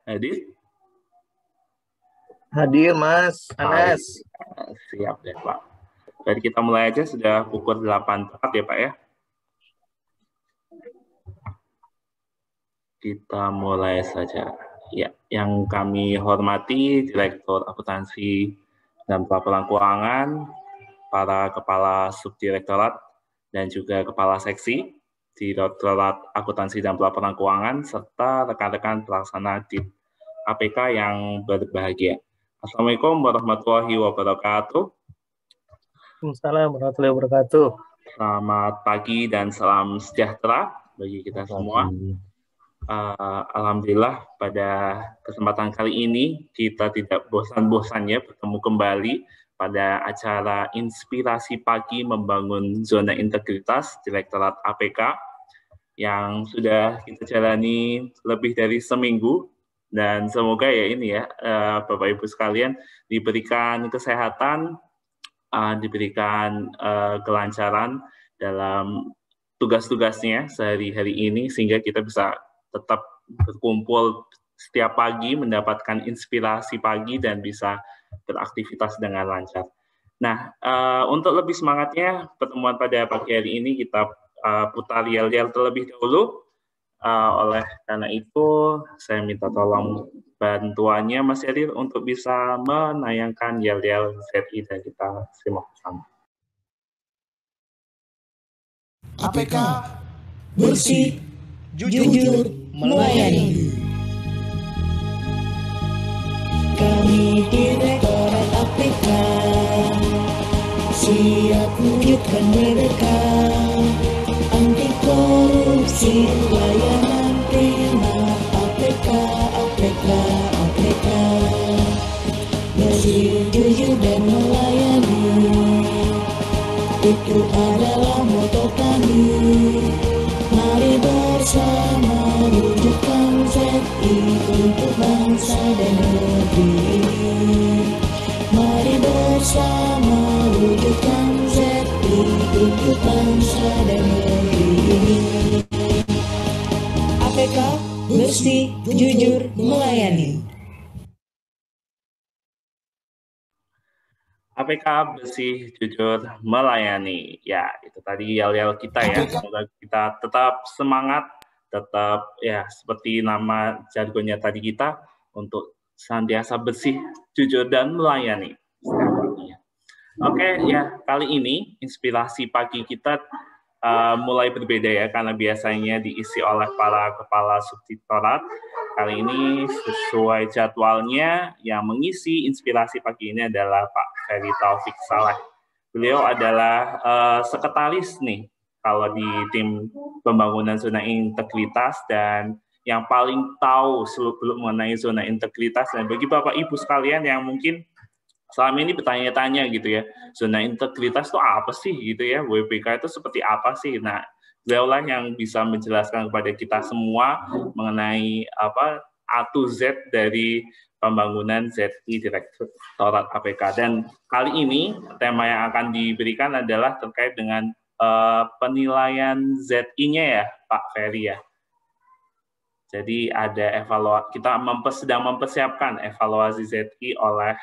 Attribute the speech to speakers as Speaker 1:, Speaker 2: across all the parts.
Speaker 1: Hadir?
Speaker 2: Hadir, Mas Anas.
Speaker 1: Siap deh, Pak. Jadi kita mulai aja, sudah pukul 8 tepat ya, Pak ya? Kita mulai saja. Ya, yang kami hormati Direktur Akuntansi dan Pelaporan Keuangan, para Kepala Subdirektorat, dan juga Kepala Seksi Direktorat Akuntansi dan Pelaporan Keuangan, serta rekan-rekan pelaksana di APK yang berbahagia. Assalamualaikum warahmatullahi wabarakatuh.
Speaker 2: Waalaikumsalam warahmatullahi wabarakatuh.
Speaker 1: Selamat pagi dan salam sejahtera bagi kita semua. Alhamdulillah pada kesempatan kali ini kita tidak bosan-bosannya bertemu kembali pada acara Inspirasi Pagi Membangun Zona Integritas Direktorat APK yang sudah kita jalani lebih dari seminggu, dan semoga ya ini ya Bapak Ibu sekalian diberikan kesehatan, diberikan kelancaran dalam tugas-tugasnya sehari-hari ini, sehingga kita bisa tetap berkumpul setiap pagi, mendapatkan inspirasi pagi, dan bisa beraktivitas dengan lancar. Nah, untuk lebih semangatnya pertemuan pada pagi hari ini kita putar yel-yel terlebih dahulu. Oleh karena itu, saya minta tolong bantuannya Mas Yadir untuk bisa menayangkan yel-yel ZI dan kita simak bersama.
Speaker 3: APK bersih, jujur, melayani. Kami Direktorat APK siap wujudkan merdeka, anti korupsi, layanan prima. APK, APK, APK bersih, jujur, dan melayani. Itu adalah moto kami. Mari bersama wujudkan ZI untuk bangsa dan negeri ini. Mari bersama wujudkan ZI untuk bangsa dan negeri ini. APK bersih, jujur, melayani.
Speaker 1: APK bersih, jujur, melayani. Ya, itu tadi yel-yel kita ya. Semoga kita tetap semangat, tetap ya seperti nama jargonnya tadi kita, untuk senantiasa bersih, jujur, dan melayani. Oke, ya kali ini inspirasi pagi kita mulai berbeda ya, karena biasanya diisi oleh para kepala subdirektorat. Kali ini sesuai jadwalnya, yang mengisi inspirasi pagi ini adalah Pak Ferry Taufik Saleh. Beliau adalah sekretaris nih kalau di tim pembangunan zona integritas, dan yang paling tahu seluk-beluk mengenai zona integritas. Dan bagi Bapak Ibu sekalian yang mungkin selama ini bertanya-tanya gitu ya, zona integritas itu apa sih gitu ya, WPK itu seperti apa sih? Nah, beliaulah yang bisa menjelaskan kepada kita semua mengenai apa A to Z dari pembangunan ZI Direktorat APK. Dan kali ini tema yang akan diberikan adalah terkait dengan penilaian ZI-nya ya, Pak Ferry ya. Jadi ada evaluasi, kita sedang mempersiapkan evaluasi ZI oleh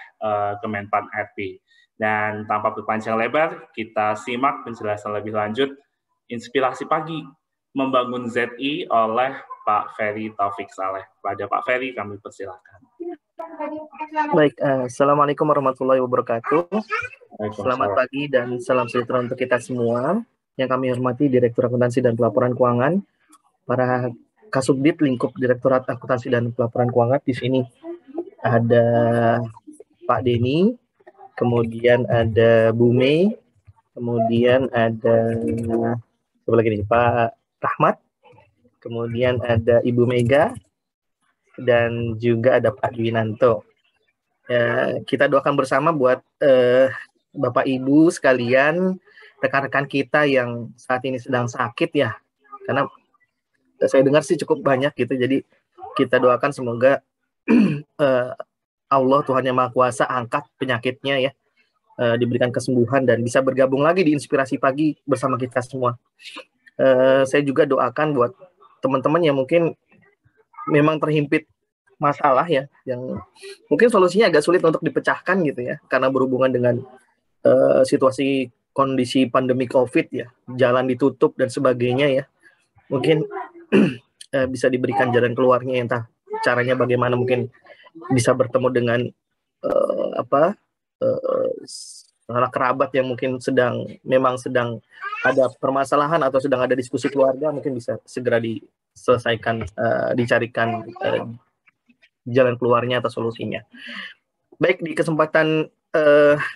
Speaker 1: Kemenpan RP. Dan tanpa berpanjang lebar, kita simak penjelasan lebih lanjut inspirasi pagi membangun ZI oleh Pak Ferry Taufik Saleh. Pada Pak Ferry kami persilakan.
Speaker 2: Baik, Assalamualaikum warahmatullahi wabarakatuh. Selamat pagi dan salam sejahtera untuk kita semua. Yang kami hormati Direktur Akuntansi dan Pelaporan Keuangan, para Kasubdit lingkup Direktorat Akuntansi dan Pelaporan Keuangan. Di sini ada Pak Denny, kemudian ada Bu Mei, kemudian ada siapa lagi nih, Pak Rahmat, kemudian ada Ibu Mega, dan juga ada Pak Dwinanto. Kita doakan bersama buat Bapak Ibu sekalian, rekan-rekan kita yang saat ini sedang sakit ya, karena saya dengar sih cukup banyak gitu. Jadi kita doakan semoga Allah Tuhan Yang Maha Kuasa angkat penyakitnya ya, diberikan kesembuhan dan bisa bergabung lagi di Inspirasi Pagi bersama kita semua. Saya juga doakan buat teman-teman yang mungkin memang terhimpit masalah ya yang mungkin solusinya agak sulit untuk dipecahkan gitu ya, karena berhubungan dengan situasi kondisi pandemi COVID ya, jalan ditutup dan sebagainya ya. Mungkin bisa diberikan jalan keluarnya, entah caranya bagaimana, mungkin bisa bertemu dengan sanak kerabat yang mungkin memang sedang ada permasalahan atau sedang ada diskusi keluarga, mungkin bisa segera diselesaikan, dicarikan jalan keluarnya atau solusinya. Baik, di kesempatan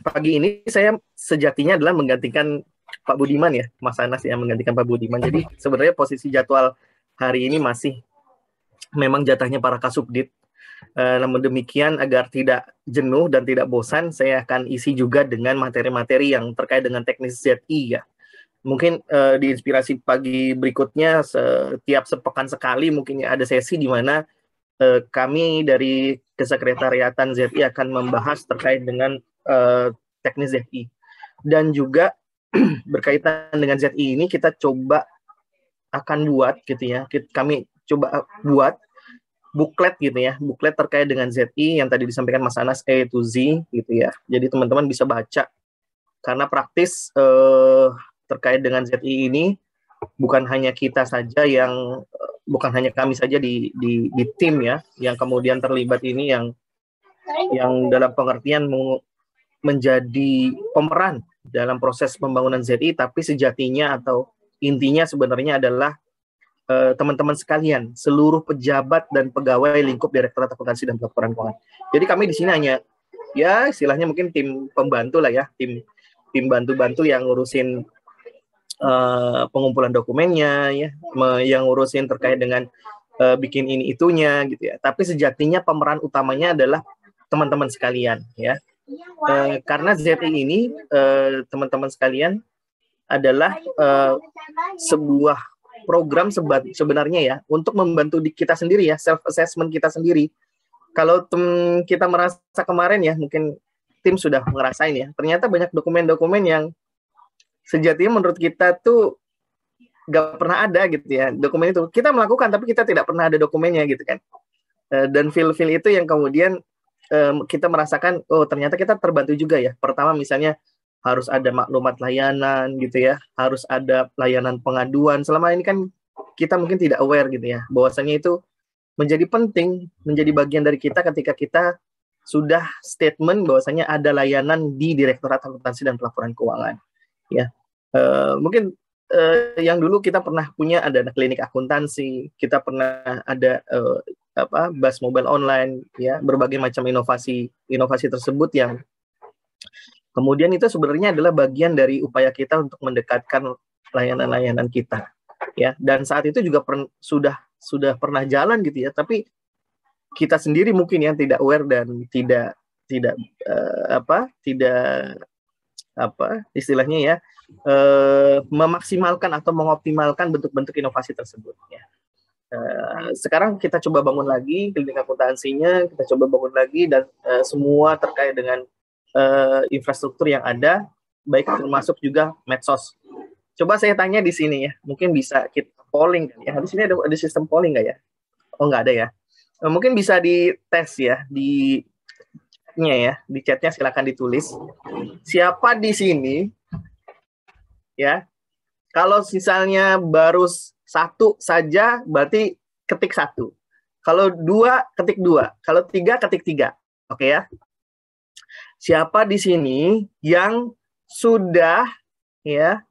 Speaker 2: pagi ini saya sejatinya adalah menggantikan Pak Budiman ya, Mas Anas yang menggantikan Pak Budiman. Jadi sebenarnya posisi jadwal hari ini masih memang jatahnya para Kasubdit. Namun demikian, agar tidak jenuh dan tidak bosan, saya akan isi juga dengan materi-materi yang terkait dengan teknis ZI ya. Mungkin di inspirasi pagi berikutnya, setiap sepekan sekali mungkin ada sesi di mana kami dari Kesekretariatan ZI akan membahas terkait dengan teknis ZI. Dan juga berkaitan dengan ZI ini kita coba akan buat gitu ya. Kami coba buat buklet gitu ya, buklet terkait dengan ZI yang tadi disampaikan Mas Anas, A to Z gitu ya. Jadi teman-teman bisa baca, karena praktis terkait dengan ZI ini bukan hanya kita saja yang bukan hanya kami saja di tim ya yang kemudian terlibat ini, yang dalam pengertian menjadi pemeran dalam proses pembangunan ZI, tapi sejatinya atau intinya sebenarnya adalah teman-teman sekalian, seluruh pejabat dan pegawai lingkup Direktorat Akuntansi dan Pelaporan Keuangan. Jadi kami di sini hanya ya istilahnya mungkin tim pembantu lah ya, tim bantu-bantu yang ngurusin pengumpulan dokumennya ya, yang ngurusin terkait dengan bikin ini itunya gitu ya. Tapi sejatinya pemeran utamanya adalah teman-teman sekalian ya. Karena ZI ini teman-teman sekalian adalah sebuah program sebenarnya ya untuk membantu kita sendiri ya, self assessment kita sendiri. Kalau kita merasa kemarin ya, mungkin tim sudah ngerasain ya, ternyata banyak dokumen-dokumen yang sejatinya menurut kita tuh gak pernah ada gitu ya. Dokumen itu kita melakukan tapi kita tidak pernah ada dokumennya gitu kan. Dan feel-feel itu yang kemudian kita merasakan, oh ternyata kita terbantu juga ya. Pertama misalnya harus ada maklumat layanan gitu ya, harus ada layanan pengaduan. Selama ini kan kita mungkin tidak aware gitu ya, bahwasanya itu menjadi penting, menjadi bagian dari kita ketika kita sudah statement bahwasanya ada layanan di Direktorat Akuntansi dan Pelaporan Keuangan. Ya, mungkin yang dulu kita pernah punya ada klinik akuntansi, kita pernah ada BAS mobile online, ya berbagai macam inovasi tersebut yang kemudian itu sebenarnya adalah bagian dari upaya kita untuk mendekatkan layanan-layanan kita, ya. Dan saat itu juga sudah pernah jalan gitu ya, tapi kita sendiri mungkin yang tidak aware dan tidak istilahnya ya, memaksimalkan atau mengoptimalkan bentuk-bentuk inovasi tersebut ya. Sekarang kita coba bangun lagi klinik akuntansinya, kita coba bangun lagi, dan semua terkait dengan infrastruktur yang ada, baik termasuk juga medsos. Coba saya tanya di sini ya, mungkin bisa kita polling kan ya. Di sini ada sistem polling nggak ya? Oh nggak ada ya. Mungkin bisa dites ya di chatnya silakan ditulis. Siapa di sini ya? Kalau misalnya baru satu saja berarti ketik 1. Kalau 2 ketik 2. Kalau 3 ketik 3. Oke ya. Siapa di sini yang sudah ya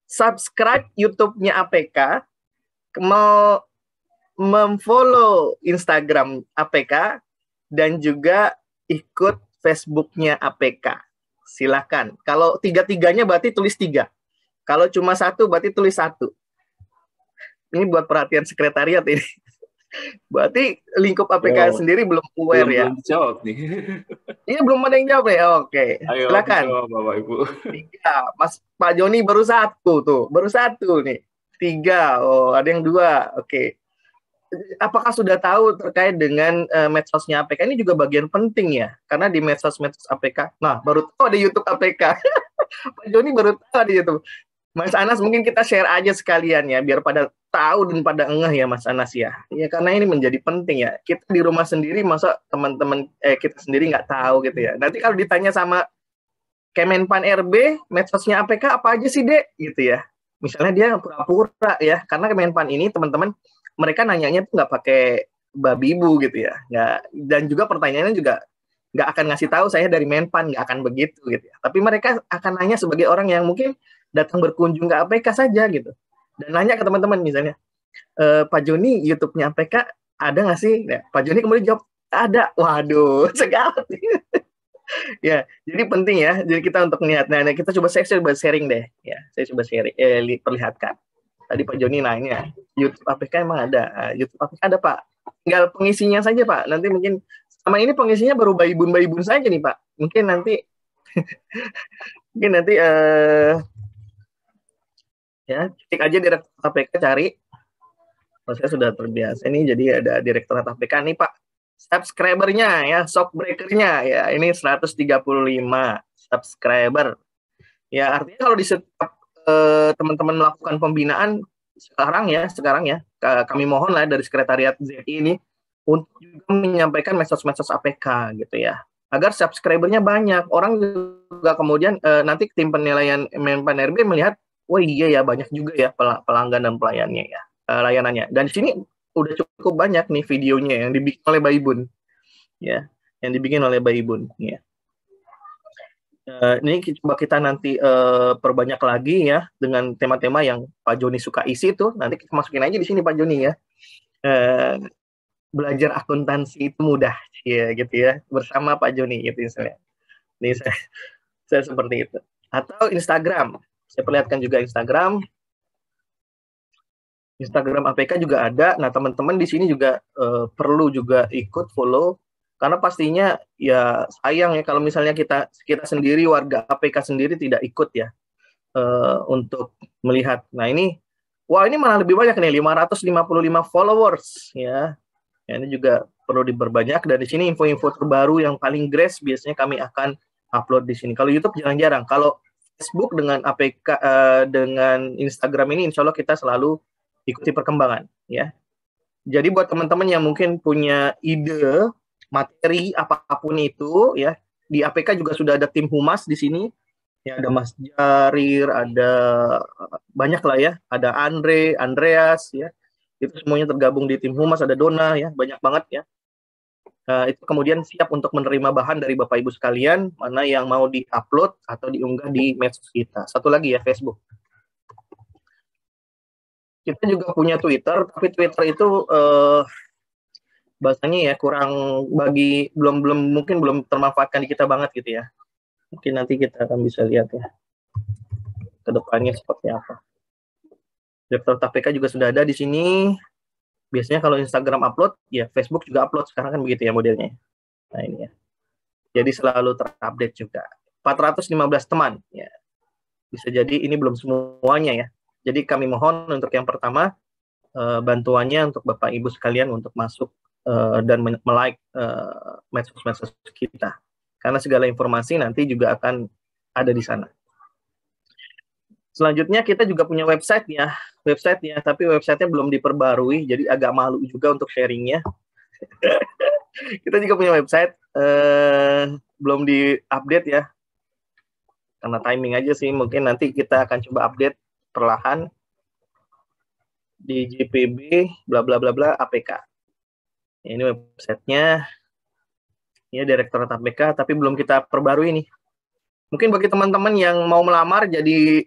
Speaker 2: subscribe YouTube-nya APK, memfollow Instagram APK, dan juga ikut Facebook-nya APK. Silakan. Kalau 3-3-nya berarti tulis 3. Kalau cuma 1 berarti tulis 1. Ini buat perhatian sekretariat ini. Berarti lingkup APK sendiri belum aware ya.
Speaker 1: Belum jawab nih.
Speaker 2: Ini belum ada yang jawab ya. Oke.
Speaker 1: Ayo,
Speaker 2: silakan.
Speaker 1: Jawab, Bapak Ibu.
Speaker 2: 3. Pak Joni baru 1 tuh. Baru 1 nih. 3. Oh, ada yang 2. Oke. Apakah sudah tahu terkait dengan medsosnya APK? Ini juga bagian penting ya. Karena di medsos APK. Nah, baru tahu ada YouTube APK. Pak Joni baru tahu ada YouTube. Mas Anas mungkin kita share aja sekalian ya, biar pada tahu dan pada ngeh ya Mas Anas ya. Ya karena ini menjadi penting ya. Kita di rumah sendiri, masa teman-teman kita sendiri nggak tahu gitu ya. Nanti kalau ditanya sama Kemenpan RB, medsosnya APK apa aja sih Dek? Gitu ya. Misalnya dia pura-pura ya, karena Kemenpan ini teman-teman, mereka nanyanya tuh nggak pakai babi ibu gitu ya. Nggak, dan juga pertanyaannya juga nggak akan ngasih tahu saya dari Menpan, nggak akan begitu gitu ya. Tapi mereka akan nanya sebagai orang yang mungkin datang berkunjung ke APK saja gitu. Dan nanya ke teman-teman misalnya, Pak Joni YouTube-nya APK ada nggak sih? Ya, Pak Joni kemudian jawab, ada. Waduh, segala. Ya, jadi penting ya. Jadi kita untuk melihat. Nah, kita coba sharing deh. Ya, saya coba sharing, perlihatkan. Tadi Pak Joni nanya, YouTube APK emang ada? YouTube APK ada Pak. Tinggal pengisinya saja Pak. Nanti mungkin sama ini pengisinya baru baibun saja nih Pak. Mungkin nanti ya, ketik aja Direktorat APK, cari. Oh, saya sudah terbiasa ini, jadi ada Direktorat APK nih Pak. Subscribernya ya, shockbreakernya ya, ini 135 subscriber. Ya, artinya kalau di setiap teman-teman melakukan pembinaan sekarang ya, kami mohon lah dari Sekretariat ZI ini untuk juga menyampaikan medsos-medsos APK gitu ya, agar subscribernya banyak. Orang juga kemudian nanti tim penilaian Menpan RB melihat, wah iya ya, banyak juga ya pelanggan dan pelayannya ya, layanannya. Dan di sini udah cukup banyak nih videonya yang dibikin oleh Baibun ya, ya. Ini coba kita nanti perbanyak lagi ya dengan tema-tema yang Pak Joni suka isi tuh. Nanti kita masukin aja di sini Pak Joni ya. Belajar akuntansi itu mudah ya gitu ya, bersama Pak Joni gitu misalnya. Ini saya seperti itu. Atau Instagram. Saya perlihatkan juga Instagram APK juga ada. Nah, teman-teman di sini juga perlu juga ikut follow, karena pastinya ya sayang ya kalau misalnya kita sendiri, warga APK sendiri tidak ikut ya untuk melihat. Nah, ini malah lebih banyak nih, 555 followers ya. Ya, ini juga perlu diperbanyak. Dan di sini info-info terbaru yang paling grace biasanya kami akan upload di sini. Kalau YouTube jarang-jarang. Kalau Facebook dengan APK dengan Instagram ini insya Allah kita selalu ikuti perkembangan ya. Jadi buat teman-teman yang mungkin punya ide materi apapun itu ya, di APK juga sudah ada tim humas di sini ya, ada Mas Jarir, ada banyak lah ya, ada Andreas ya, itu semuanya tergabung di tim humas, ada Dona ya, banyak banget ya. Itu kemudian siap untuk menerima bahan dari Bapak Ibu sekalian, mana yang mau di-upload atau diunggah di medsos kita. Satu lagi ya, Facebook. Kita juga punya Twitter, tapi Twitter itu bahasanya ya kurang mungkin belum termanfaatkan di kita banget gitu ya. Mungkin nanti kita akan bisa lihat ya ke depannya seperti apa. Direktorat APK juga sudah ada di sini. Biasanya kalau Instagram upload, ya Facebook juga upload sekarang kan begitu ya modelnya. Nah ini ya. Jadi selalu terupdate juga. 415 teman ya. Bisa jadi ini belum semuanya ya. Jadi kami mohon untuk yang pertama bantuannya untuk Bapak Ibu sekalian untuk masuk dan like medsos-medsos kita. Karena segala informasi nanti juga akan ada di sana. Selanjutnya kita juga punya website ya, tapi websitenya belum diperbarui, jadi agak malu juga untuk sharingnya. Kita juga punya website, belum diupdate ya, karena timing aja sih. Mungkin nanti kita akan coba update perlahan di JPB bla bla bla bla APK. Ini websitenya, ini Direktorat APK, tapi belum kita perbarui nih. Mungkin bagi teman-teman yang mau melamar jadi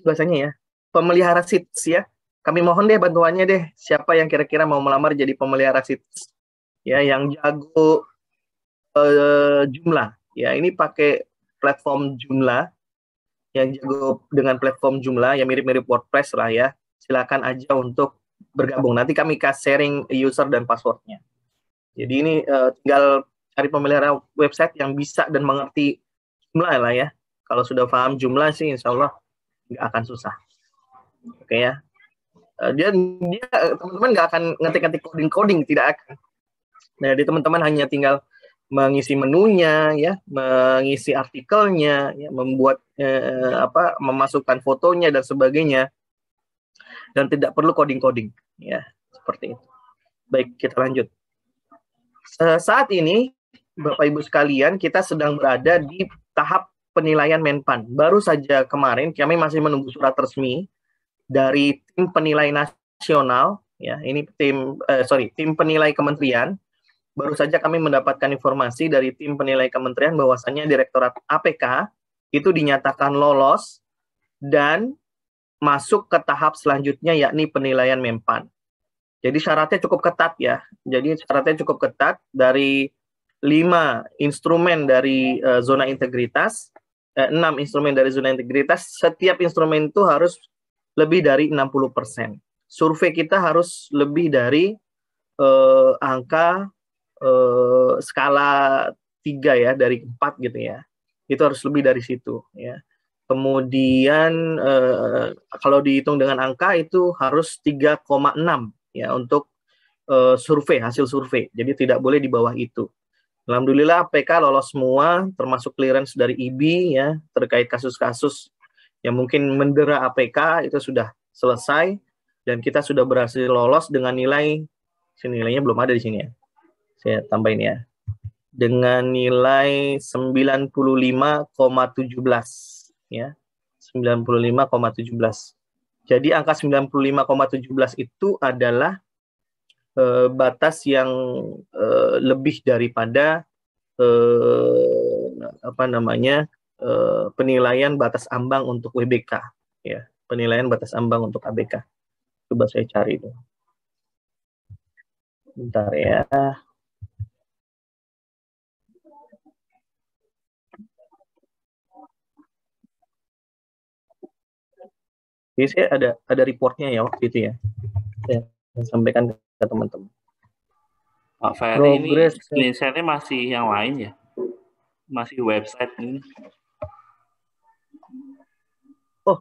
Speaker 2: bahasanya ya, pemelihara SITS ya. Kami mohon deh bantuannya deh. Siapa yang kira-kira mau melamar jadi pemelihara SITS ya, yang jago Joomla ya. Ini pakai platform Joomla, yang jago dengan platform Joomla yang mirip-mirip WordPress lah ya. Silakan aja untuk bergabung. Nanti kami kasih sharing user dan passwordnya. Jadi ini tinggal cari pemelihara website yang bisa dan mengerti Joomla lah ya. Kalau sudah paham Joomla sih insya Allah nggak akan susah. Oke ya. Dia teman-teman nggak akan ngetik-ngetik coding, tidak akan. Nah, jadi teman-teman hanya tinggal mengisi menunya, ya, mengisi artikelnya, ya, membuat memasukkan fotonya dan sebagainya, dan tidak perlu coding-coding, ya, seperti itu. Baik, kita lanjut. Saat ini, Bapak Ibu sekalian, kita sedang berada di tahap penilaian Menpan. Baru saja kemarin kami masih menunggu surat resmi dari tim penilai nasional, ya, ini tim penilai kementerian. Baru saja kami mendapatkan informasi dari tim penilai kementerian bahwasannya Direktorat APK itu dinyatakan lolos dan masuk ke tahap selanjutnya, yakni penilaian Menpan. Jadi syaratnya cukup ketat, ya. Jadi syaratnya cukup ketat dari 5 instrumen dari zona integritas, 6 instrumen dari zona integritas, setiap instrumen itu harus lebih dari 60%. Survei kita harus lebih dari angka skala 3, ya, dari 4 gitu, ya. Itu harus lebih dari situ, ya. Kemudian kalau dihitung dengan angka itu harus 3,6, ya, untuk hasil survei. Jadi tidak boleh di bawah itu. Alhamdulillah APK lolos semua, termasuk clearance dari IBI, ya, terkait kasus-kasus yang mungkin mendera APK itu sudah selesai, dan kita sudah berhasil lolos dengan nilai, nilainya belum ada di sini, ya. Saya tambahin, ya. Dengan nilai 95,17, ya. 95,17. Jadi angka 95,17 itu adalah batas yang lebih daripada penilaian batas ambang untuk WBK, ya, penilaian batas ambang untuk ABK. Coba saya cari dulu. Bentar, ya. Jadi saya ada reportnya, ya, waktu itu, ya. Saya sampaikan ke teman-teman.
Speaker 1: Pak Ferry, ini screenshot-nya masih yang lain, ya? Masih website ini.
Speaker 2: Oh,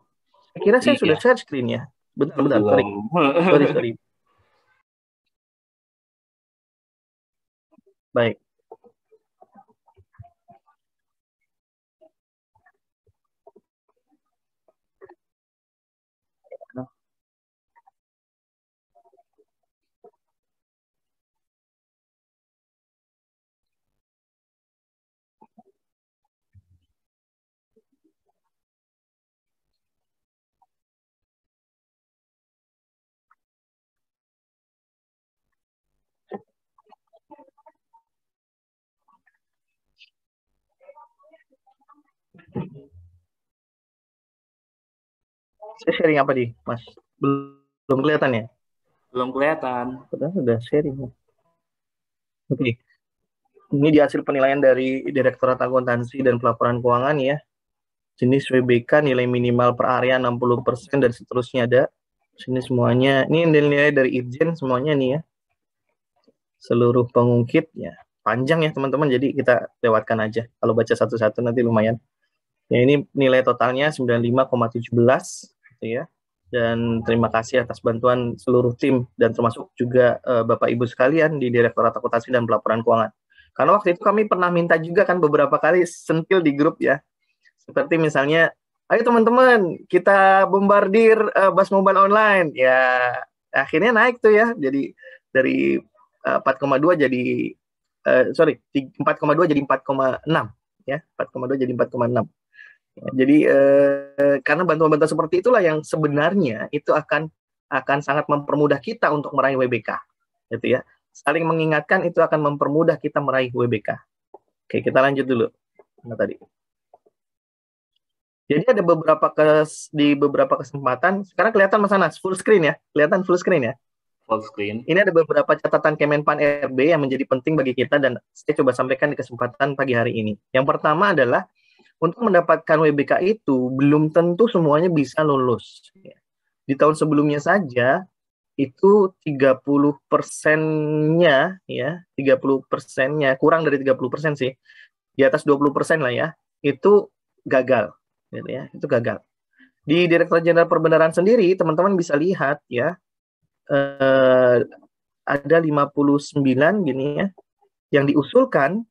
Speaker 2: saya kira saya sudah share screen, ya. Bentar, sorry. Baik. Saya sharing apa di, Mas? Belum kelihatan, ya?
Speaker 1: Belum kelihatan.
Speaker 2: Sudah sharing. Oke. Ini di hasil penilaian dari Direktorat Akuntansi dan Pelaporan Keuangan, ya. Jenis WBK nilai minimal per area 60% dan seterusnya ada. Sini semuanya. Ini nilai dari Irjen semuanya nih, ya. Seluruh pengungkit, ya. Panjang, ya, teman-teman. Jadi kita lewatkan aja. Kalau baca satu-satu nanti lumayan. Ya, ini nilai totalnya 95,17, gitu, ya. Dan terima kasih atas bantuan seluruh tim dan termasuk juga Bapak Ibu sekalian di Direktorat Akuntansi dan Pelaporan Keuangan. Karena waktu itu kami pernah minta juga kan beberapa kali sentil di grup, ya. Seperti misalnya, ayo teman-teman kita bombardir Bas Mobile Online. Ya, akhirnya naik tuh, ya. Jadi dari 4,2 jadi 4,2 jadi 4,6, ya. 4,2 jadi 4,6. Ya, jadi karena bantuan-bantuan seperti itulah yang sebenarnya itu akan sangat mempermudah kita untuk meraih WBK, gitu, ya. Saling mengingatkan itu akan mempermudah kita meraih WBK. Oke, kita lanjut dulu. Nah, tadi. Jadi ada di beberapa kesempatan, sekarang kelihatan Mas Anas, full screen, ya? Kelihatan full screen, ya?
Speaker 1: Full screen.
Speaker 2: Ini ada beberapa catatan Kemenpan RB yang menjadi penting bagi kita dan saya coba sampaikan di kesempatan pagi hari ini. Yang pertama adalah untuk mendapatkan WBK itu belum tentu semuanya bisa lulus. Di tahun sebelumnya saja itu 30%-nya, ya, 30%-nya, kurang dari 30% sih, di atas 20% lah, ya, itu gagal, gitu, ya, itu gagal. Di Direktorat Jenderal Perbendaharaan sendiri, teman-teman bisa lihat, ya, ada 59 gini, ya, yang diusulkan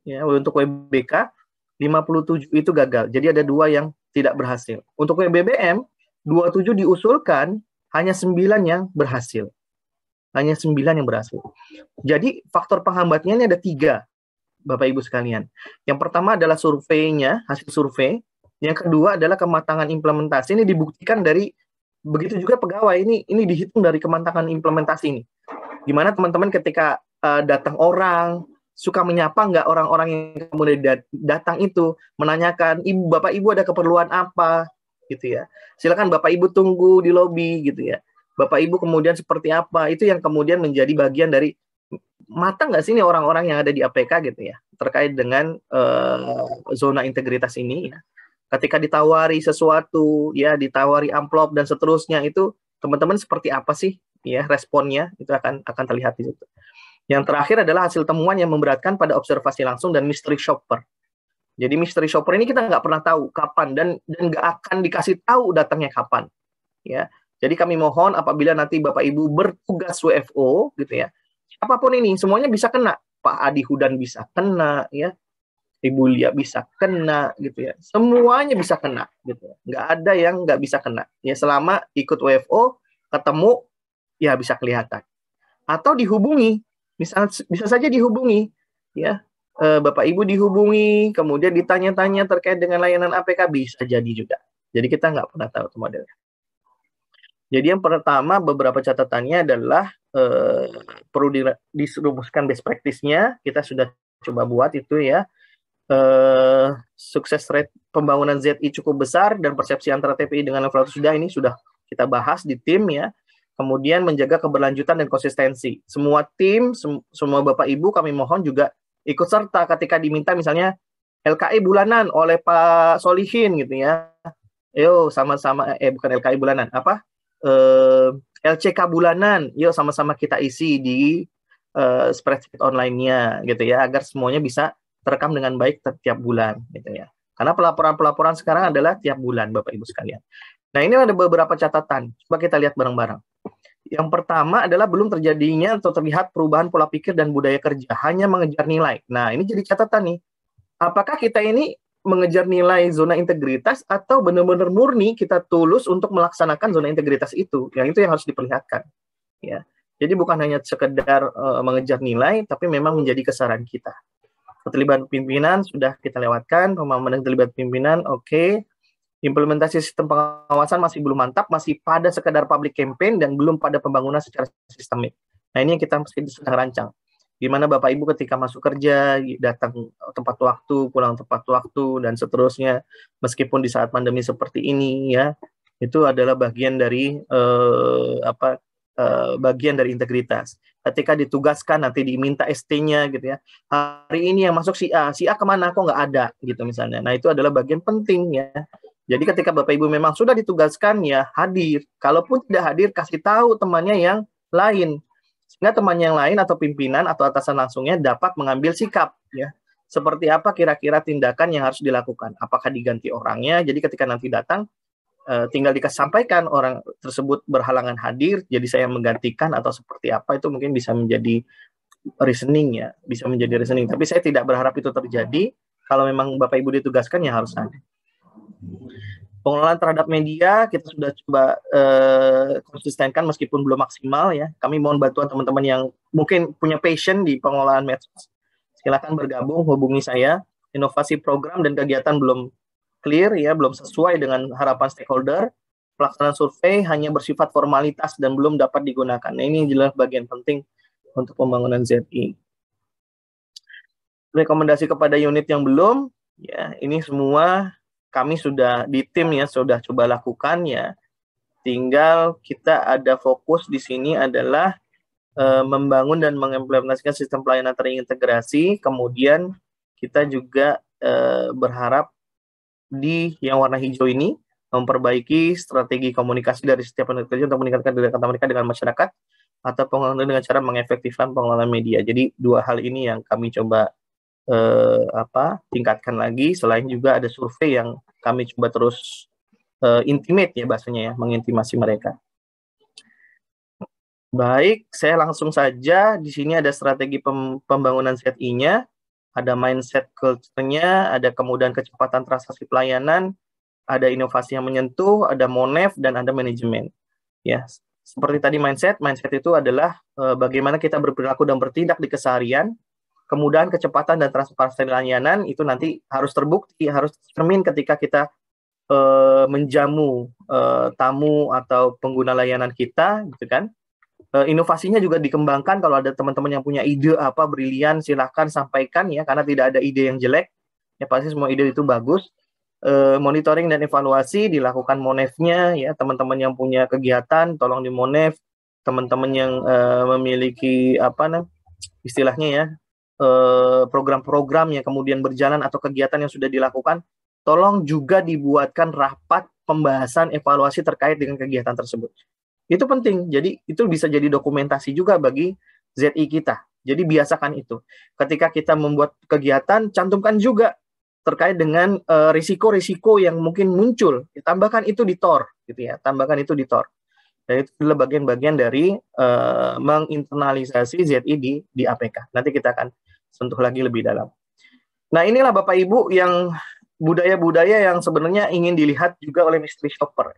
Speaker 2: Ya, untuk WBK 57 itu gagal. Jadi ada 2 yang tidak berhasil. Untuk WBBM 27 diusulkan, hanya 9 yang berhasil. Hanya 9 yang berhasil. Jadi faktor penghambatnya ini ada 3, Bapak Ibu sekalian. Yang pertama adalah surveinya, hasil survei. Yang kedua adalah kematangan implementasi. Ini dibuktikan dari, begitu juga pegawai, ini dihitung dari kematangan implementasi ini. Gimana teman-teman ketika datang orang, suka menyapa nggak orang-orang yang kemudian datang itu, menanyakan, Ibu, Bapak Ibu ada keperluan apa, gitu ya. Silakan Bapak Ibu tunggu di lobi, gitu ya. Bapak Ibu kemudian seperti apa, itu yang kemudian menjadi bagian dari, matang nggak sih ini orang-orang yang ada di APK, gitu ya, terkait dengan zona integritas ini, ya. Ketika ditawari sesuatu, ya, ditawari amplop dan seterusnya, itu teman-teman seperti apa sih, ya, responnya, itu akan terlihat di situ. Yang terakhir adalah hasil temuan yang memberatkan pada observasi langsung dan mystery shopper. Jadi mystery shopper ini kita nggak pernah tahu kapan dan nggak akan dikasih tahu datangnya kapan. Ya, jadi kami mohon apabila nanti Bapak Ibu bertugas WFO, gitu ya, apapun ini semuanya bisa kena. Pak Adi Hudan bisa kena, ya, Ibu Lia bisa kena, gitu ya. Semuanya bisa kena, gitu. Nggak ada yang nggak bisa kena. Ya, selama ikut WFO, ketemu, ya bisa kelihatan. Atau dihubungi. Bisa saja dihubungi, ya, Bapak Ibu dihubungi, kemudian ditanya-tanya terkait dengan layanan APK, bisa jadi juga. Jadi kita nggak pernah tahu modelnya. Jadi yang pertama, beberapa catatannya adalah perlu dirumuskan best practice-nya. Kita sudah coba buat itu, ya. Sukses rate pembangunan ZI cukup besar dan persepsi antara TPI dengan level sudah kita bahas di tim, ya. Kemudian menjaga keberlanjutan dan konsistensi. Semua tim, semua Bapak Ibu kami mohon juga ikut serta ketika diminta misalnya LKI bulanan oleh Pak Solihin, gitu ya. Yo sama-sama, bukan LKI bulanan, apa? LCK bulanan, yuk sama-sama kita isi di spreadsheet online-nya, gitu ya, agar semuanya bisa terekam dengan baik setiap bulan, gitu ya. Karena pelaporan-pelaporan sekarang adalah tiap bulan, Bapak Ibu sekalian. Nah, ini ada beberapa catatan. Coba kita lihat bareng-bareng. Yang pertama adalah belum terjadinya atau terlihat perubahan pola pikir dan budaya kerja, hanya mengejar nilai. Nah, ini jadi catatan nih. Apakah kita ini mengejar nilai zona integritas atau benar-benar murni kita tulus untuk melaksanakan zona integritas itu? Yang itu yang harus diperlihatkan. Ya. Jadi bukan hanya sekedar mengejar nilai, tapi memang menjadi kesadaran kita. Keterlibatan pimpinan sudah kita lewatkan, pemahaman terlibat pimpinan, oke. Implementasi sistem pengawasan masih belum mantap, masih pada sekedar public campaign dan belum pada pembangunan secara sistemik. Nah, ini yang kita mesti sedang rancang. Gimana Bapak Ibu ketika masuk kerja, datang tepat waktu, pulang tepat waktu, dan seterusnya, meskipun di saat pandemi seperti ini, ya, itu adalah bagian dari bagian dari integritas. Ketika ditugaskan, nanti diminta ST-nya, gitu ya. Hari ini yang masuk si A kemana? Kok nggak ada, gitu misalnya. Nah, itu adalah bagian penting, ya. Jadi ketika Bapak Ibu memang sudah ditugaskan, ya hadir. Kalaupun tidak hadir, kasih tahu temannya yang lain. Sehingga temannya yang lain atau pimpinan atau atasan langsungnya dapat mengambil sikap, ya. Seperti apa kira-kira tindakan yang harus dilakukan. Apakah diganti orangnya, jadi ketika nanti datang, tinggal disampaikan orang tersebut berhalangan hadir, jadi saya menggantikan atau seperti apa, itu mungkin bisa menjadi reasoning, ya. Bisa menjadi reasoning. Tapi saya tidak berharap itu terjadi. Kalau memang Bapak Ibu ditugaskan, ya harus ada. Pengelolaan terhadap media kita sudah coba konsistenkan meskipun belum maksimal, ya. Kami mohon bantuan teman-teman yang mungkin punya passion di pengelolaan medsos. Silakan bergabung, hubungi saya. Inovasi program dan kegiatan belum clear, ya, belum sesuai dengan harapan stakeholder. Pelaksanaan survei hanya bersifat formalitas dan belum dapat digunakan. Nah, ini jelas bagian penting untuk pembangunan ZI. Rekomendasi kepada unit yang belum, ya, ini semua kami sudah di tim, ya, sudah coba lakukan, ya. Tinggal kita ada fokus di sini adalah membangun dan mengimplementasikan sistem pelayanan terintegrasi. Kemudian kita juga berharap di yang warna hijau ini memperbaiki strategi komunikasi dari setiap unit kerja untuk meningkatkan kedekatan mereka dengan masyarakat atau pengelolaan dengan cara mengefektifkan pengelolaan media. Jadi 2 hal ini yang kami coba tingkatkan lagi. Selain juga ada survei yang kami coba terus intimate, ya, bahasanya, ya, mengintimasi mereka. Baik, saya langsung saja. Di sini ada strategi pembangunan ZI-nya. ada mindset culture-nya, ada kemudahan kecepatan transaksi pelayanan, ada inovasi yang menyentuh, ada monef, dan ada manajemen. Ya, seperti tadi mindset itu adalah bagaimana kita berperilaku dan bertindak di keseharian. Kemudahan kecepatan dan transparansi layanan itu nanti harus terbukti, harus tercermin ketika kita menjamu tamu atau pengguna layanan kita, gitu kan. Inovasinya juga dikembangkan. Kalau ada teman-teman yang punya ide apa brilian, silahkan sampaikan ya, karena tidak ada ide yang jelek. Ya pasti semua ide itu bagus. Monitoring dan evaluasi dilakukan monefnya ya, teman-teman yang punya kegiatan tolong di monef, teman-teman yang memiliki istilahnya ya program-program yang kemudian berjalan atau kegiatan yang sudah dilakukan, tolong juga dibuatkan rapat pembahasan evaluasi terkait dengan kegiatan tersebut. Itu penting. Jadi itu bisa jadi dokumentasi juga bagi ZI kita. Jadi biasakan itu. Ketika kita membuat kegiatan, cantumkan juga terkait dengan risiko-risiko yang mungkin muncul. Tambahkan itu di TOR, gitu ya. Tambahkan itu di TOR. Dan itu adalah bagian-bagian dari menginternalisasi ZI di APK. Nanti kita akan sentuh lagi lebih dalam. Nah, inilah Bapak Ibu yang budaya-budaya yang sebenarnya ingin dilihat juga oleh mystery shopper.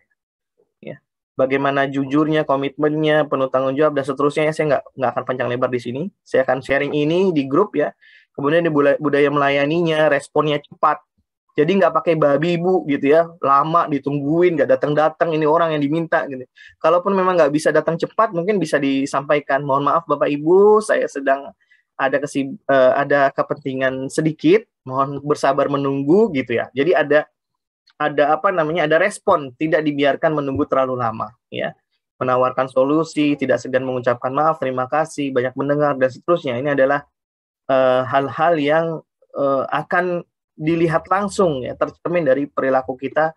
Speaker 2: Ya. Bagaimana jujurnya, komitmennya, penuh tanggung jawab, dan seterusnya. Saya nggak akan panjang lebar di sini. Saya akan sharing ini di grup ya. Kemudian di budaya melayaninya, responnya cepat. Jadi nggak pakai babi bu gitu ya, lama ditungguin, nggak datang-datang, ini orang yang diminta gitu. Kalaupun memang nggak bisa datang cepat, mungkin bisa disampaikan, mohon maaf Bapak Ibu, saya sedang ada kepentingan sedikit, mohon bersabar menunggu gitu ya. Jadi ada respon, tidak dibiarkan menunggu terlalu lama ya. Menawarkan solusi, tidak segan mengucapkan maaf, terima kasih, banyak mendengar dan seterusnya. Ini adalah hal-hal yang akan dilihat langsung ya, tercermin dari perilaku kita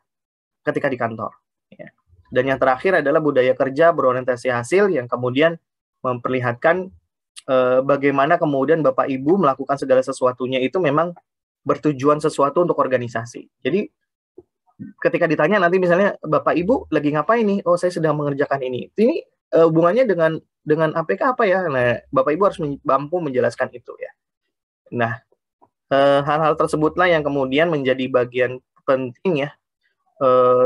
Speaker 2: ketika di kantor ya. Dan yang terakhir adalah budaya kerja berorientasi hasil yang kemudian memperlihatkan bagaimana kemudian Bapak Ibu melakukan segala sesuatunya itu memang bertujuan sesuatu untuk organisasi. Jadi ketika ditanya nanti misalnya Bapak Ibu lagi ngapain nih? Oh, saya sedang mengerjakan ini. Ini hubungannya dengan APK apa ya? Nah, Bapak Ibu harus mampu menjelaskan itu ya. Nah, hal-hal tersebutlah yang kemudian menjadi bagian penting ya.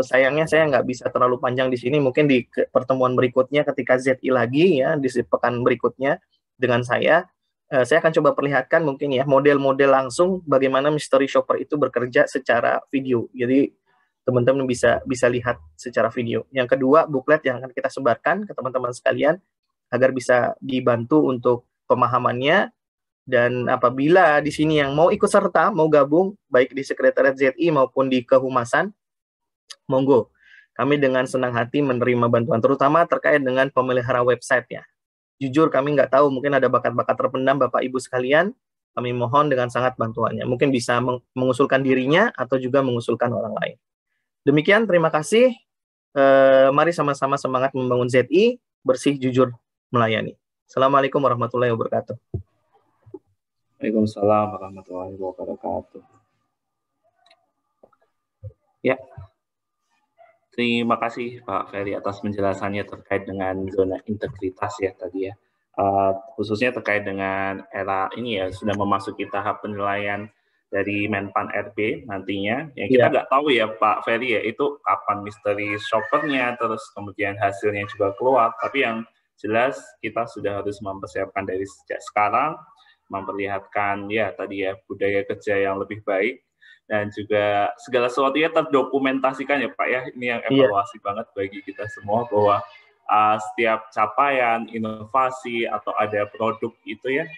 Speaker 2: Sayangnya saya nggak bisa terlalu panjang di sini. Mungkin di pertemuan berikutnya ketika ZI lagi ya, di pekan berikutnya dengan saya akan coba perlihatkan mungkin ya model-model langsung bagaimana mystery shopper itu bekerja secara video. Jadi teman-teman bisa lihat secara video. Yang kedua, booklet yang akan kita sebarkan ke teman-teman sekalian agar bisa dibantu untuk pemahamannya. Dan apabila di sini yang mau ikut serta, mau gabung, baik di Sekretariat ZI maupun di Kehumasan, monggo. Kami dengan senang hati menerima bantuan, terutama terkait dengan pemelihara website-nya. Jujur kami nggak tahu, mungkin ada bakat-bakat terpendam Bapak Ibu sekalian, kami mohon dengan sangat bantuannya. Mungkin bisa mengusulkan dirinya atau juga mengusulkan orang lain. Demikian, terima kasih. Mari sama-sama semangat membangun ZI, bersih, jujur, melayani. Assalamualaikum warahmatullahi wabarakatuh.
Speaker 1: Waalaikumsalam warahmatullahi wabarakatuh. Ya, terima kasih Pak Ferry atas penjelasannya terkait dengan zona integritas ya tadi ya. Khususnya terkait dengan era ini ya, sudah memasuki tahap penilaian dari Menpan RB nantinya. Yang kita nggak tahu ya Pak Ferry ya, itu kapan mystery shopper-nya, terus kemudian hasilnya juga keluar. Tapi yang jelas kita sudah harus mempersiapkan dari sejak sekarang, memperlihatkan ya tadi ya budaya kerja yang lebih baik dan juga segala sesuatunya terdokumentasikan ya Pak ya. Ini yang evaluasi banget bagi kita semua bahwa setiap capaian, inovasi atau ada produk itu ya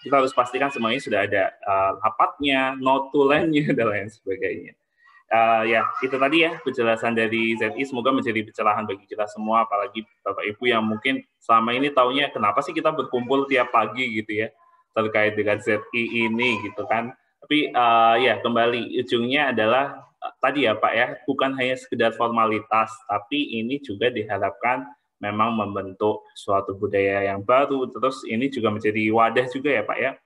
Speaker 1: kita harus pastikan semuanya sudah ada rapatnya, notulennya dan lain sebagainya. Ya itu tadi ya penjelasan dari ZI, semoga menjadi pencerahan bagi kita semua, apalagi Bapak Ibu yang mungkin selama ini taunya kenapa sih kita berkumpul tiap pagi gitu ya terkait dengan ZI ini gitu kan. Tapi ya kembali ujungnya adalah tadi ya Pak ya, bukan hanya sekedar formalitas, tapi ini juga diharapkan memang membentuk suatu budaya yang baru. Terus ini juga menjadi wadah juga ya Pak ya.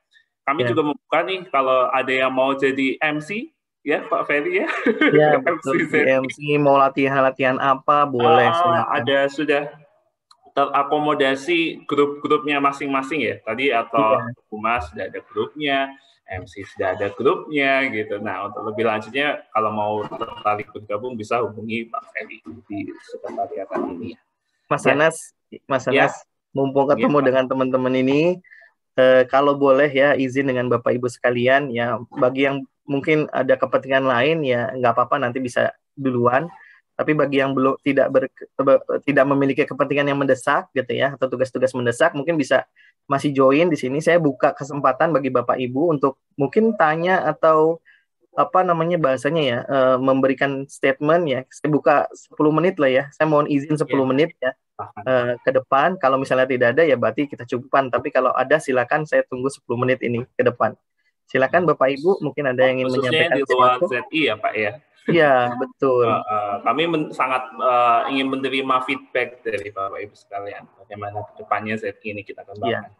Speaker 1: Kami juga membuka nih kalau ada yang mau jadi MC ya Pak Ferry ya.
Speaker 2: Ya betul, MC mau latihan apa boleh.
Speaker 1: Ada sudah terakomodasi grup-grupnya masing-masing ya tadi, atau Humas sudah ada grupnya, MC sudah ada grupnya gitu. Nah, untuk lebih lanjutnya kalau mau tertarik bergabung bisa hubungi Pak Ferry di sekretariat ini.
Speaker 2: Mas Anas, mumpung ketemu dengan teman-teman ini, kalau boleh ya izin dengan Bapak Ibu sekalian ya, bagi yang mungkin ada kepentingan lain ya nggak apa-apa, nanti bisa duluan. Tapi bagi yang belum tidak memiliki kepentingan yang mendesak gitu ya, atau tugas-tugas mendesak, mungkin bisa masih join di sini. Saya buka kesempatan bagi Bapak Ibu untuk mungkin tanya atau apa namanya bahasanya ya, memberikan statement ya. Saya buka 10 menit lah ya. Saya mohon izin 10 menit ya ke depan. Kalau misalnya tidak ada ya berarti kita cukupkan. Tapi kalau ada silakan, saya tunggu 10 menit ini ke depan. Silakan Bapak Ibu, mungkin ada yang ingin menyampaikan
Speaker 1: di luar ZI ya Pak ya.
Speaker 2: Iya, betul.
Speaker 1: Kami sangat ingin menerima feedback dari Bapak Ibu sekalian. Bagaimana ke depannya ZI ini kita kembangkan. Ya.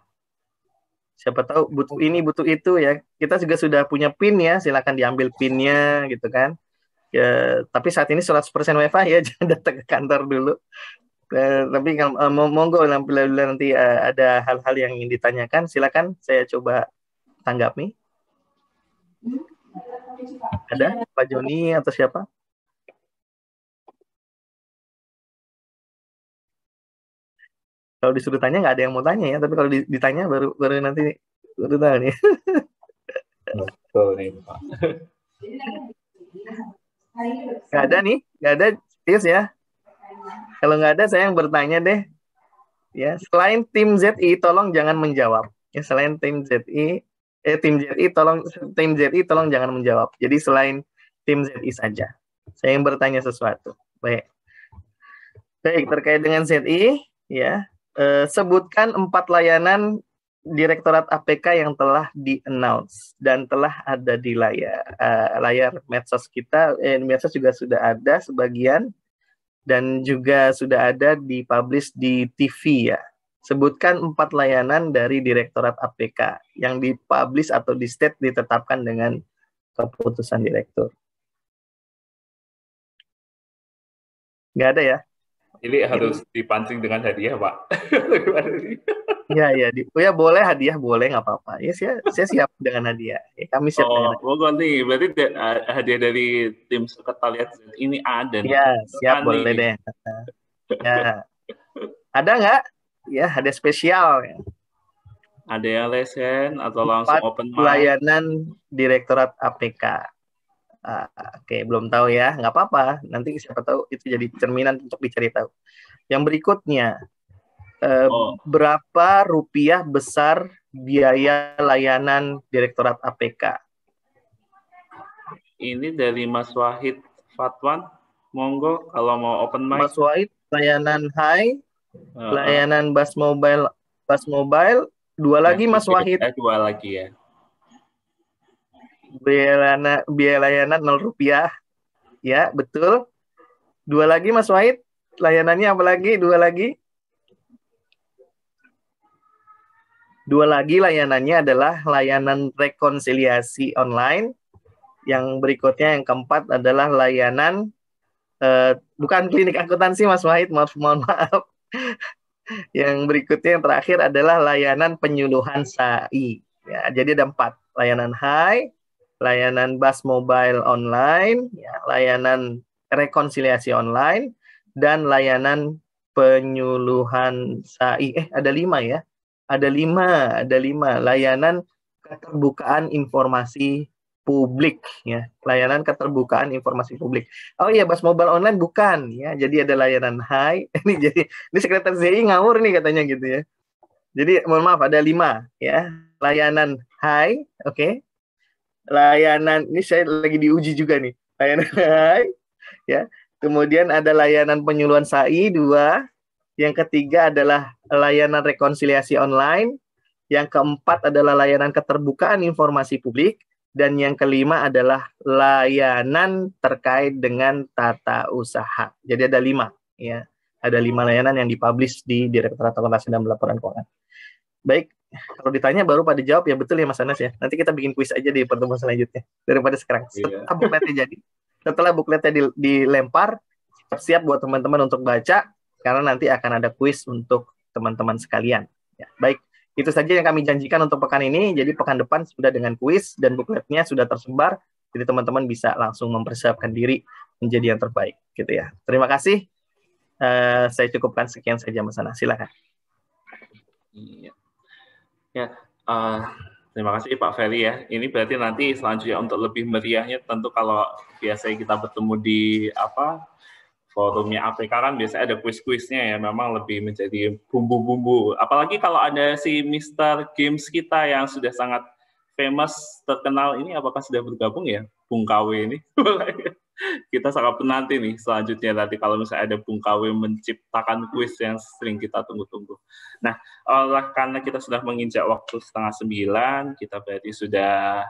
Speaker 2: Siapa tahu butuh ini, butuh itu ya. Kita juga sudah punya PIN ya, silakan diambil PIN-nya gitu kan. Ya, tapi saat ini 100% WiFi ya, jangan datang ke kantor dulu. Tapi monggo nanti ada hal-hal yang ingin ditanyakan, silakan saya coba tanggapi. Ada Pak Joni atau siapa? Kalau disuruh tanya nggak ada yang mau tanya ya, tapi kalau ditanya baru nanti baru tahu nih.
Speaker 1: Betul nih Pak.
Speaker 2: Nggak ada nih, nggak ada, serius ya. Kalau nggak ada saya yang bertanya deh. Ya, selain tim ZI tolong jangan menjawab. Ya, selain tim ZI tim ZI tolong jangan menjawab. Jadi selain tim ZI saja. Saya yang bertanya sesuatu. Baik, terkait dengan ZI ya. Sebutkan 4 layanan Direktorat APK yang telah di-announce dan telah ada di layar medsos kita. Medsos juga sudah ada sebagian dan juga sudah ada di-publish di TV ya. Sebutkan 4 layanan dari Direktorat APK yang di-publish atau di-state ditetapkan dengan keputusan direktur. Nggak ada ya?
Speaker 1: Ini harus dipancing dengan hadiah, Pak.
Speaker 2: Ya, ya boleh hadiah, boleh, nggak apa-apa. Ya, saya siap dengan hadiah. Ya, kami siap dengan hadiah.
Speaker 1: Oh, nih, berarti hadiah dari tim sekretariat ini ada.
Speaker 2: Ya, siap, boleh deh. Ya. Ada nggak? Ya, hadiah spesial. Ya.
Speaker 1: Ada yang lesen atau langsung open mic?
Speaker 2: Layanan Direktorat APK. Oke, belum tahu ya, nggak apa-apa. Nanti siapa tahu itu jadi cerminan untuk dicari tahu. Yang berikutnya, berapa rupiah besar biaya layanan Direktorat APK?
Speaker 1: Ini dari Mas Wahid Fatwan. Monggo kalau mau open mic.
Speaker 2: Mas Wahid, layanan high, layanan bus mobile, 2 lagi Mas Wahid.
Speaker 1: 2 lagi ya.
Speaker 2: Biaya layanan 0 rupiah. Ya, betul. 2 lagi Mas Wahid. Layanannya apa lagi? 2 lagi. 2 lagi layanannya adalah layanan rekonsiliasi online. Yang berikutnya yang keempat adalah layanan bukan klinik akuntansi Mas Wahid, mohon maaf. Yang berikutnya yang terakhir adalah layanan penyuluhan SAI. Ya, jadi ada 4. Layanan high, layanan bus mobile online, ya, layanan rekonsiliasi online, dan layanan penyuluhan SAI. Ada 5 ya. Ada 5 layanan keterbukaan informasi publik ya. Layanan keterbukaan informasi publik. Oh iya, bus mobile online bukan ya. Jadi ada layanan high. Ini sekretariat ZI ngawur nih katanya gitu ya. Jadi mohon maaf, ada 5 ya. Layanan high, oke. Layanan ini saya lagi diuji juga nih. Layanan high ya. Kemudian ada layanan penyuluhan SAI 2. Yang ketiga adalah layanan rekonsiliasi online. Yang keempat adalah layanan keterbukaan informasi publik. Dan yang kelima adalah layanan terkait dengan tata usaha. Jadi ada 5 ya. Ada 5 layanan yang dipublish di Direktorat Akuntansi dan Pelaporan Keuangan. Baik, kalau ditanya baru pada jawab ya, betul ya Mas Anas ya. Nanti kita bikin kuis aja di pertemuan selanjutnya daripada sekarang. Setelah bukletnya jadi, setelah bukletnya dilempar, siap buat teman-teman untuk baca karena nanti akan ada kuis untuk teman-teman sekalian. Ya, baik, Itu saja yang kami janjikan untuk pekan ini. Jadi pekan depan sudah dengan kuis dan bukletnya sudah tersebar. Jadi teman-teman bisa langsung mempersiapkan diri menjadi yang terbaik, gitu ya. Terima kasih. Saya cukupkan sekian saja, Mas Anas. Silakan.
Speaker 1: Iya. Ya, terima kasih Pak Ferry ya. Ini berarti nanti selanjutnya untuk lebih meriahnya tentu kalau biasanya kita bertemu di forumnya APK kan biasanya ada kuis-kuisnya ya, memang lebih menjadi bumbu-bumbu. Apalagi kalau ada si Mr. Games kita yang sudah sangat famous, terkenal ini, apakah sudah bergabung ya, Bung KW ini? Kita sangat penanti nih selanjutnya nanti kalau misalnya ada Bung KW menciptakan kuis yang sering kita tunggu-tunggu. Nah, karena kita sudah menginjak waktu 8:30, kita berarti sudah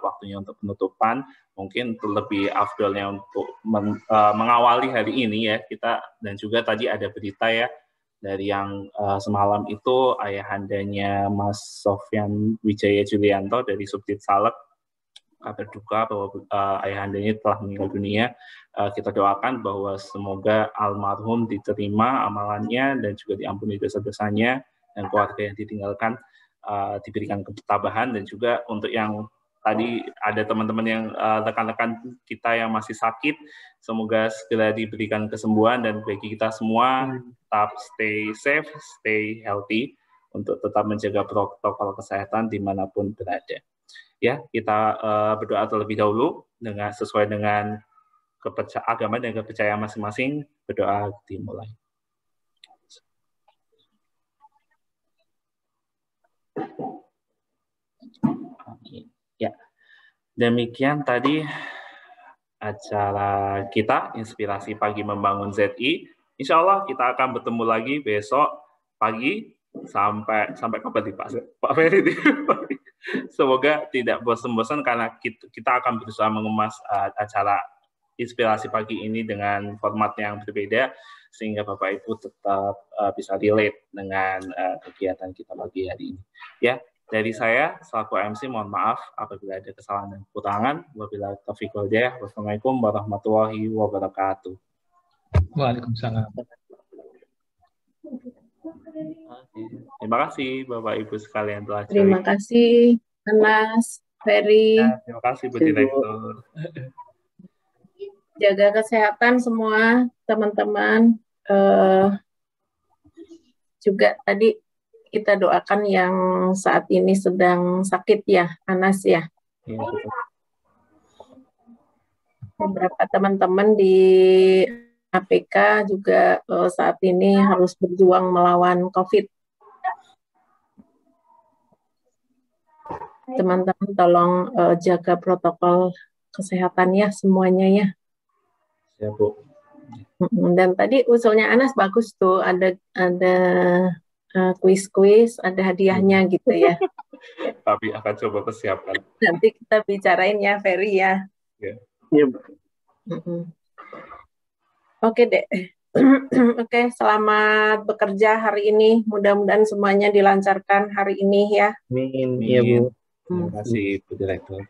Speaker 1: waktunya untuk penutupan. Mungkin lebih afdolnya untuk mengawali hari ini ya kita, dan juga tadi ada berita ya dari yang semalam itu ayahandanya Mas Sofyan Wijaya Julianto dari Subdit Salek, kabar duka bahwa ayahandanya telah meninggal dunia. Kita doakan bahwa semoga almarhum diterima amalannya dan juga diampuni dosa-dosanya, dan keluarga yang ditinggalkan diberikan ketabahan, dan juga untuk yang tadi ada teman-teman yang rekan-rekan kita yang masih sakit, semoga segera diberikan kesembuhan, dan bagi kita semua tetap stay safe, stay healthy untuk tetap menjaga protokol kesehatan dimanapun berada. Ya, kita berdoa terlebih dahulu dengan sesuai dengan agama dan kepercayaan masing-masing. Berdoa dimulai. Ya, demikian tadi acara kita Inspirasi Pagi Membangun ZI. Insya Allah kita akan bertemu lagi besok pagi sampai kapan nih Pak Ferry? Semoga tidak bosan-bosan karena kita akan berusaha mengemas acara Inspirasi Pagi ini dengan format yang berbeda sehingga Bapak Ibu tetap bisa relate dengan kegiatan kita pagi hari ini. Ya, dari saya selaku MC mohon maaf apabila ada kesalahan dan kekurangan. Wabillahi taufiq wal hidayah. Wassalamualaikum warahmatullahi wabarakatuh.
Speaker 4: Waalaikumsalam.
Speaker 1: Terima kasih Bapak Ibu sekalian telah join.
Speaker 5: Terima kasih Anas, Ferry.
Speaker 1: Ya, terima kasih Bu Direktur.
Speaker 5: Jaga kesehatan semua teman-teman. Juga tadi kita doakan yang saat ini sedang sakit ya, Anas ya.
Speaker 1: Ya, betul.
Speaker 5: Beberapa teman-teman di APK juga saat ini harus berjuang melawan COVID. Teman-teman tolong jaga protokol kesehatan ya semuanya ya.
Speaker 1: Ya, Bu.
Speaker 5: Dan tadi usulnya Anas bagus tuh, ada kuis-kuis, ada hadiahnya gitu ya.
Speaker 1: Tapi akan coba persiapkan.
Speaker 5: Nanti kita bicarain ya Ferry ya.
Speaker 1: Ya.
Speaker 5: Oke deh. Oke, selamat bekerja hari ini. Mudah-mudahan semuanya dilancarkan hari ini ya.
Speaker 2: Amin. Iya, Bu.
Speaker 1: Terima kasih Bu Direktur.